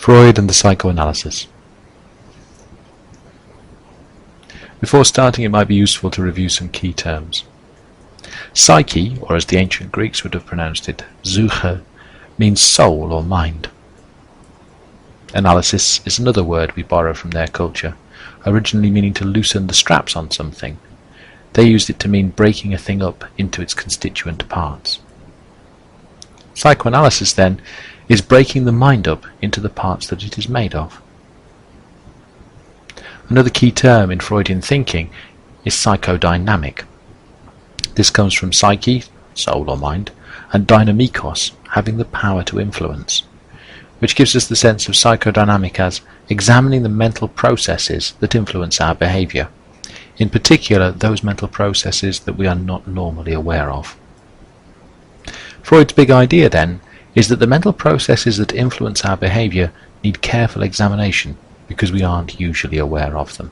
Freud and the Psychoanalysis. Before starting, it might be useful to review some key terms. Psyche, or as the ancient Greeks would have pronounced it, psyche, means soul or mind. Analysis is another word we borrow from their culture, originally meaning to loosen the straps on something. They used it to mean breaking a thing up into its constituent parts. Psychoanalysis, then, is breaking the mind up into the parts that it is made of. Another key term in Freudian thinking is psychodynamic. This comes from psyche, soul or mind, and dynamikos, having the power to influence, which gives us the sense of psychodynamic as examining the mental processes that influence our behaviour, in particular those mental processes that we are not normally aware of. Freud's big idea, then, is that the mental processes that influence our behaviour need careful examination because we aren't usually aware of them.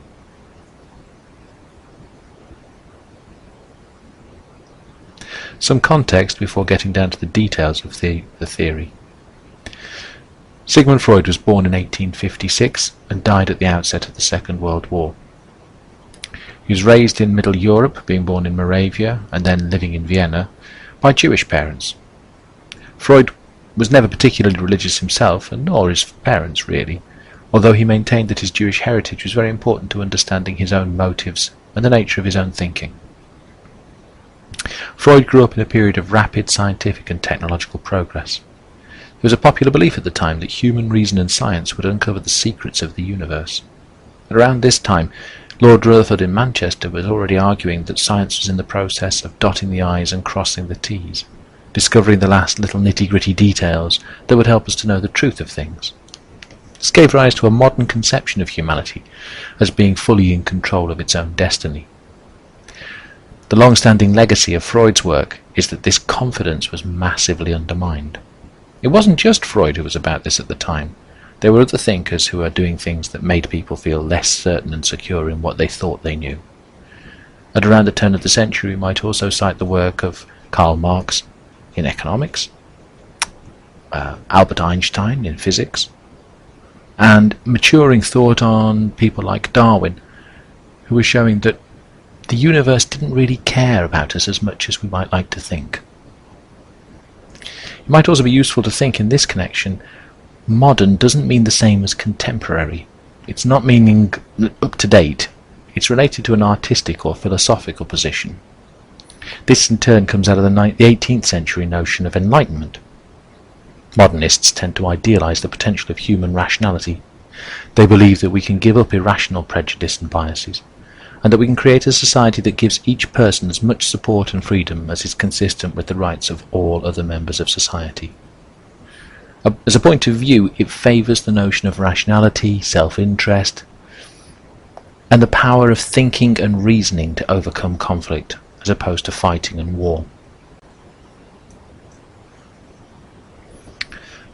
Some context before getting down to the details of the theory. Sigmund Freud was born in 1856 and died at the outset of the Second World War. He was raised in Middle Europe, being born in Moravia and then living in Vienna, by Jewish parents. Freud was never particularly religious himself, and nor his parents really, although he maintained that his Jewish heritage was very important to understanding his own motives and the nature of his own thinking. Freud grew up in a period of rapid scientific and technological progress. There was a popular belief at the time that human reason and science would uncover the secrets of the universe. Around this time, Lord Rutherford in Manchester was already arguing that science was in the process of dotting the I's and crossing the T's, discovering the last little nitty-gritty details that would help us to know the truth of things. This gave rise to a modern conception of humanity as being fully in control of its own destiny. The long-standing legacy of Freud's work is that this confidence was massively undermined. It wasn't just Freud who was about this at the time. There were other thinkers who were doing things that made people feel less certain and secure in what they thought they knew. At around the turn of the century, we might also cite the work of Karl Marx in economics, Albert Einstein in physics, and maturing thought on people like Darwin, who were showing that the universe didn't really care about us as much as we might like to think. It might also be useful to think in this connection, modern doesn't mean the same as contemporary. It's not meaning up to date. It's related to an artistic or philosophical position. This in turn comes out of the 18th century notion of enlightenment. Modernists tend to idealize the potential of human rationality. They believe that we can give up irrational prejudice and biases, and that we can create a society that gives each person as much support and freedom as is consistent with the rights of all other members of society. As a point of view, it favours the notion of rationality, self-interest, and the power of thinking and reasoning to overcome conflict, as opposed to fighting and war.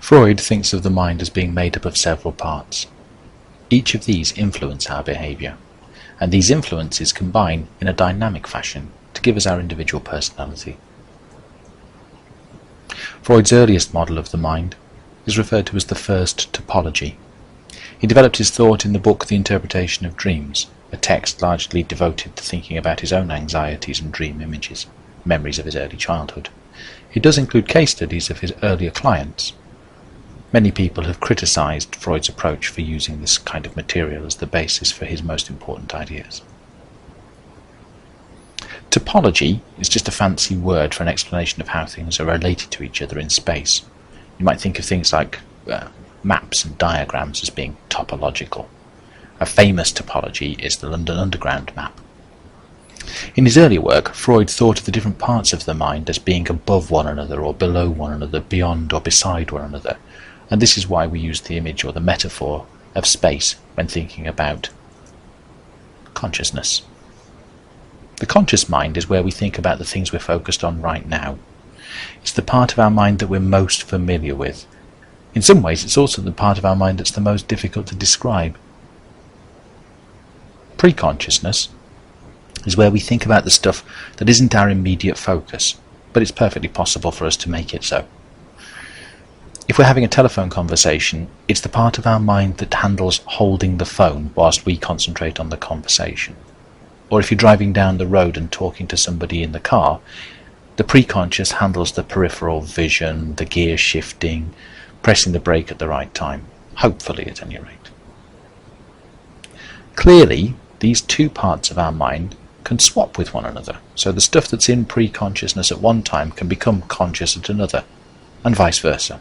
Freud thinks of the mind as being made up of several parts. Each of these influence our behaviour, and these influences combine in a dynamic fashion to give us our individual personality. Freud's earliest model of the mind is referred to as the first topology. He developed his thought in the book The Interpretation of Dreams, a text largely devoted to thinking about his own anxieties and dream images, memories of his early childhood. It does include case studies of his earlier clients. Many people have criticised Freud's approach for using this kind of material as the basis for his most important ideas. Topology is just a fancy word for an explanation of how things are related to each other in space. You might think of things like maps and diagrams as being topological. A famous topology is the London Underground map. In his earlier work, Freud thought of the different parts of the mind as being above one another or below one another, beyond or beside one another, and this is why we use the image or the metaphor of space when thinking about consciousness. The conscious mind is where we think about the things we're focused on right now. It's the part of our mind that we're most familiar with. In some ways, it's also the part of our mind that's the most difficult to describe. Pre-consciousness is where we think about the stuff that isn't our immediate focus, but it's perfectly possible for us to make it so. If we're having a telephone conversation, it's the part of our mind that handles holding the phone whilst we concentrate on the conversation. Or if you're driving down the road and talking to somebody in the car, the preconscious handles the peripheral vision, the gear shifting, pressing the brake at the right time, hopefully at any rate. Clearly, these two parts of our mind can swap with one another, so the stuff that's in preconsciousness at one time can become conscious at another, and vice versa.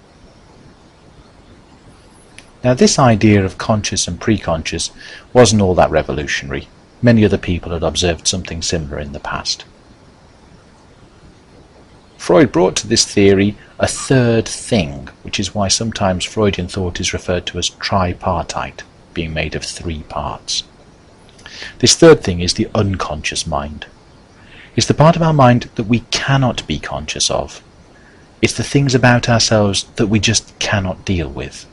Now, this idea of conscious and preconscious wasn't all that revolutionary. Many other people had observed something similar in the past. Freud brought to this theory a third thing, which is why sometimes Freudian thought is referred to as tripartite, being made of three parts. This third thing is the unconscious mind. It's the part of our mind that we cannot be conscious of. It's the things about ourselves that we just cannot deal with.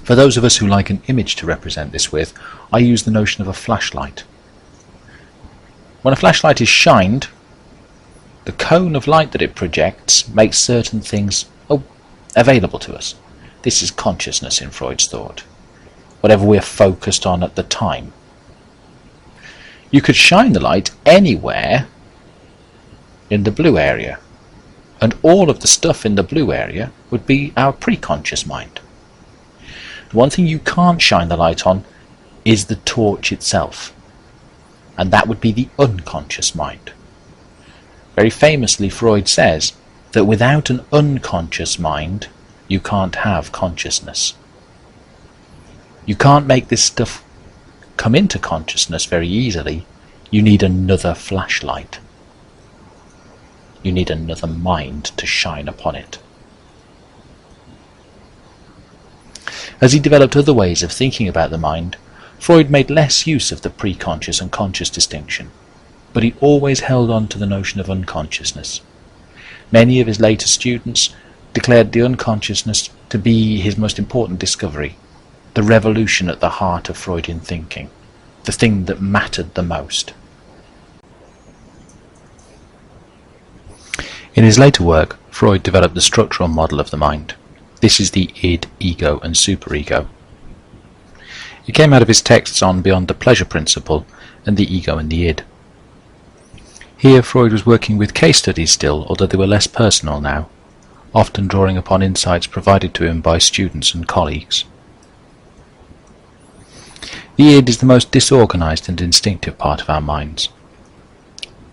For those of us who like an image to represent this with, I use the notion of a flashlight. When a flashlight is shined, the cone of light that it projects makes certain things available to us. This is consciousness in Freud's thought. Whatever we're focused on at the time. You could shine the light anywhere in the blue area, and all of the stuff in the blue area would be our preconscious mind. The one thing you can't shine the light on is the torch itself, and that would be the unconscious mind. Very famously, Freud says that without an unconscious mind, you can't have consciousness. You can't make this stuff come into consciousness very easily. You need another flashlight. You need another mind to shine upon it. As he developed other ways of thinking about the mind, Freud made less use of the preconscious and conscious distinction, but he always held on to the notion of unconsciousness. Many of his later students declared the unconsciousness to be his most important discovery, the revolution at the heart of Freudian thinking, the thing that mattered the most. In his later work, Freud developed the structural model of the mind. This is the id, ego, and superego. It came out of his texts on Beyond the Pleasure Principle and the ego and the id. Here Freud was working with case studies still, although they were less personal now, often drawing upon insights provided to him by students and colleagues. The id is the most disorganized and instinctive part of our minds.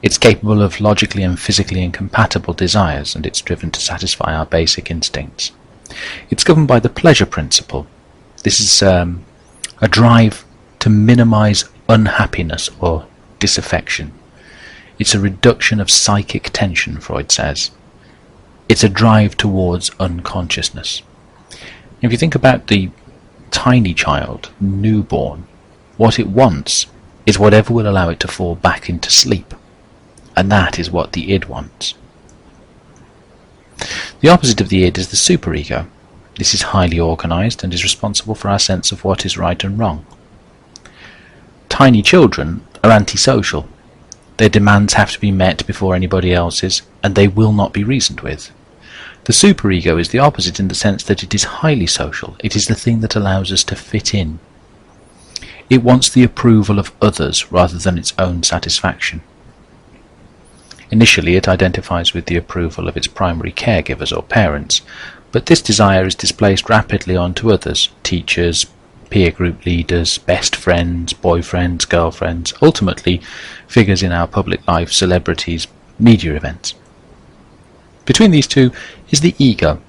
It's capable of logically and physically incompatible desires, and it's driven to satisfy our basic instincts. It's governed by the pleasure principle. This is a drive to minimize unhappiness or disaffection. It's a reduction of psychic tension, Freud says. It's a drive towards unconsciousness. If you think about the tiny child, newborn, what it wants is whatever will allow it to fall back into sleep. And that is what the id wants. The opposite of the id is the superego. This is highly organized and is responsible for our sense of what is right and wrong. Tiny children are antisocial. Their demands have to be met before anybody else's, and they will not be reasoned with. The superego is the opposite in the sense that it is highly social. It is the thing that allows us to fit in. It wants the approval of others rather than its own satisfaction. Initially, it identifies with the approval of its primary caregivers or parents, but this desire is displaced rapidly onto others, teachers, peer group leaders, best friends, boyfriends, girlfriends, ultimately figures in our public life, celebrities, media events. Between these two is the ego.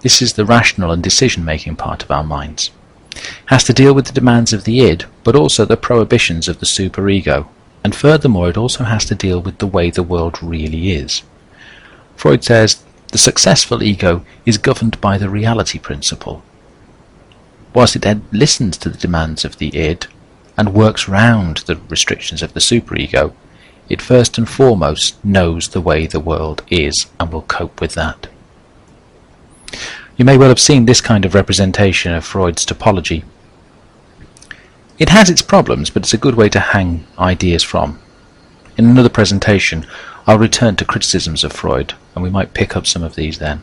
This is the rational and decision-making part of our minds. It has to deal with the demands of the id, but also the prohibitions of the superego. And furthermore, it also has to deal with the way the world really is. Freud says the successful ego is governed by the reality principle. Whilst it then listens to the demands of the id and works round the restrictions of the superego, it first and foremost knows the way the world is and will cope with that. You may well have seen this kind of representation of Freud's topology. It has its problems, but it's a good way to hang ideas from. In another presentation, I'll return to criticisms of Freud, and we might pick up some of these then.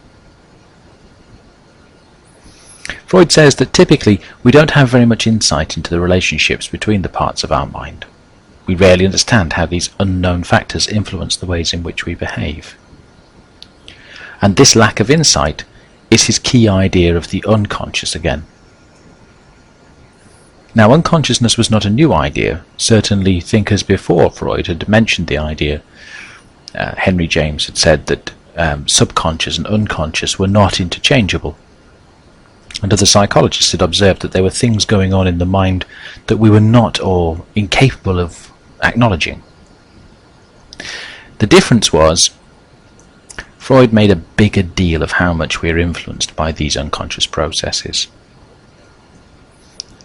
Freud says that typically we don't have very much insight into the relationships between the parts of our mind. We rarely understand how these unknown factors influence the ways in which we behave. And this lack of insight is his key idea of the unconscious again. Now, unconsciousness was not a new idea. Certainly thinkers before Freud had mentioned the idea. Henry James had said that subconscious and unconscious were not interchangeable. And other psychologists had observed that there were things going on in the mind that we were not or incapable of acknowledging. The difference was Freud made a bigger deal of how much we are influenced by these unconscious processes.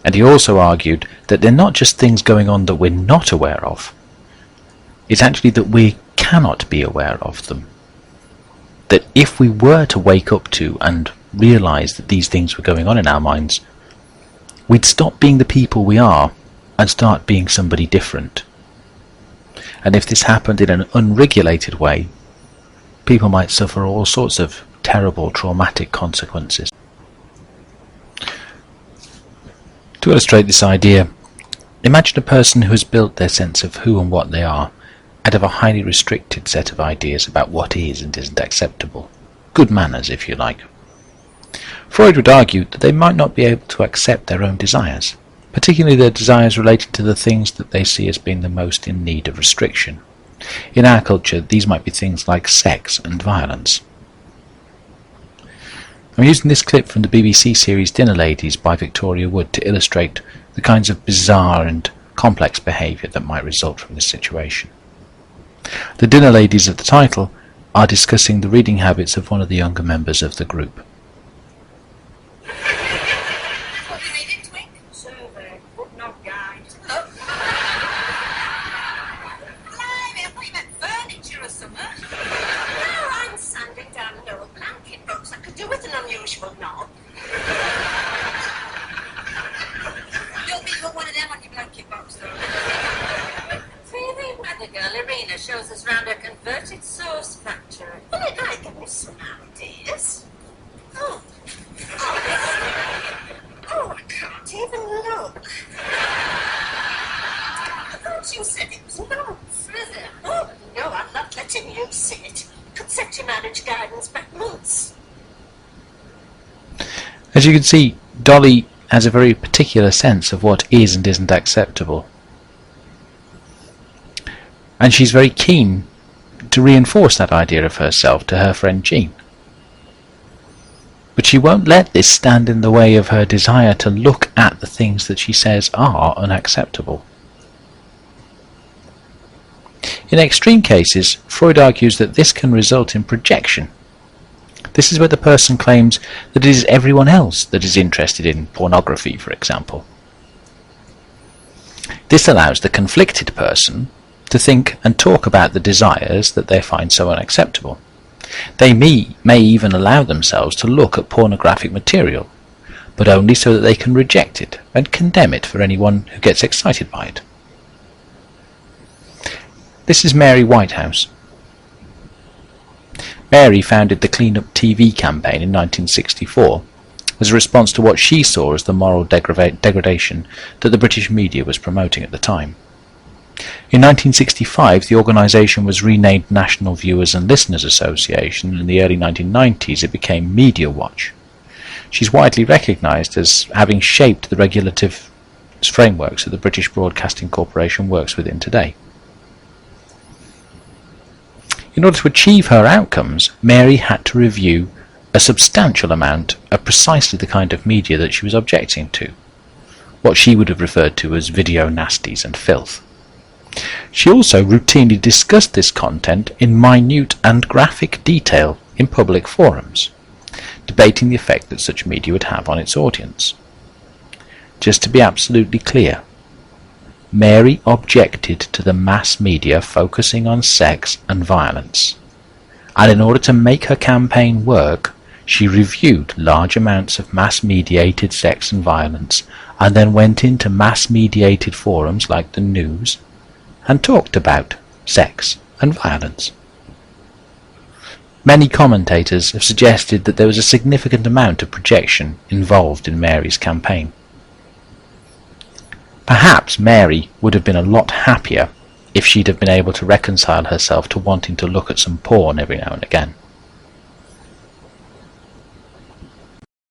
And he also argued that they're not just things going on that we're not aware of. It's actually that we cannot be aware of them. That if we were to wake up to and realize that these things were going on in our minds, we'd stop being the people we are and start being somebody different. And if this happened in an unregulated way, people might suffer all sorts of terrible traumatic consequences. To illustrate this idea, imagine a person who has built their sense of who and what they are out of a highly restricted set of ideas about what is and isn't acceptable. Good manners, if you like. Freud would argue that they might not be able to accept their own desires, particularly their desires related to the things that they see as being the most in need of restriction. In our culture, these might be things like sex and violence. I'm using this clip from the BBC series Dinner Ladies by Victoria Wood to illustrate the kinds of bizarre and complex behaviour that might result from this situation. The Dinner Ladies of the title are discussing the reading habits of one of the younger members of the group. What do you read it, Twink? Survey, footnote guide. Blimey, I thought you meant furniture or something. No, I'm sanding down an old blanket box. I could do with an unusual knob. Don't be put one of them on your blanket box, though. TV weather girl Irina shows us round her converted sauce factory. Well, it might give me some ideas. Oh, I can't even look. I thought you said it was months. Is it? Oh, no, I'm not letting you see it. Could set your marriage guidance back months. As you can see, Dolly has a very particular sense of what is and isn't acceptable. And she's very keen to reinforce that idea of herself to her friend Jean. But she won't let this stand in the way of her desire to look at the things that she says are unacceptable. In extreme cases, Freud argues that this can result in projection. This is where the person claims that it is everyone else that is interested in pornography, for example. This allows the conflicted person to think and talk about the desires that they find so unacceptable. They may even allow themselves to look at pornographic material, but only so that they can reject it and condemn it for anyone who gets excited by it. This is Mary Whitehouse. Mary founded the Clean Up TV campaign in 1964 as a response to what she saw as the moral degradation that the British media was promoting at the time. In 1965, the organisation was renamed National Viewers and Listeners Association, and in the early 1990s it became Media Watch. She's widely recognised as having shaped the regulative frameworks that the British Broadcasting Corporation works within today. In order to achieve her outcomes, Mary had to review a substantial amount of precisely the kind of media that she was objecting to, what she would have referred to as video nasties and filth. She also routinely discussed this content in minute and graphic detail in public forums, debating the effect that such media would have on its audience. Just to be absolutely clear, Mary objected to the mass media focusing on sex and violence, and in order to make her campaign work, she reviewed large amounts of mass-mediated sex and violence, and then went into mass-mediated forums like the news, and talked about sex and violence. Many commentators have suggested that there was a significant amount of projection involved in Mary's campaign. Perhaps Mary would have been a lot happier if she'd have been able to reconcile herself to wanting to look at some porn every now and again.